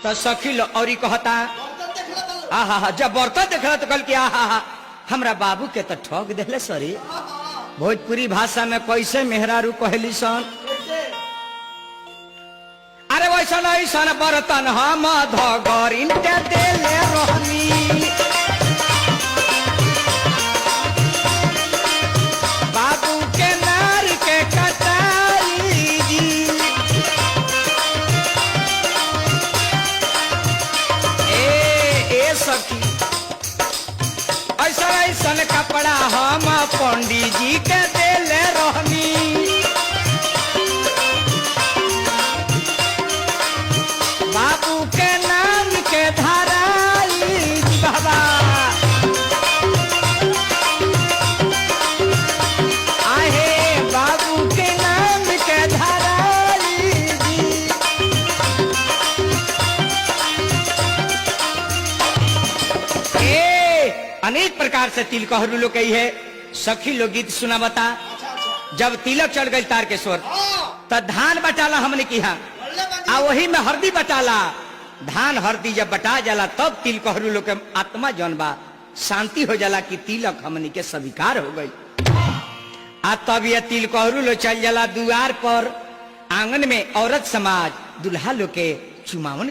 तो सखी लो और कहता आहा जब बर्तन देखला तो कल के आहा हमरा बाबू के तो ठग देले सरी। भोजपुरी भाषा में कैसे मेहरारू कहली सन, अरे वैसा नहीं सन बर्तन हम धगर इनके देले रहनी, बाबू के नार के कटाई जी। ए सखी ऐसा ऐसा कपड़ा हम पंडित जी के देले रहनी, बाबू के नाम के धराई बाबा। आहे बाबू के नाम के धराई अनेक प्रकार से तिलकहरू लोग कही है। सखी लोग गीत सुना बता, जब तिलक चढ़ गई तार के स्वर तो धान बटाला हमने की आ वही में हरदी बटाला। धान हरदी जब बटा जाला तब तिलकहरू लोग के आत्मा जौन बा शांति हो जाला कि तिलक हमने के स्वीकार हो गई। आ तब ये तिलकहरू लोग चल जाला दुआर पर, आंगन में औरत समाज दुल्हा लोग के चुमावन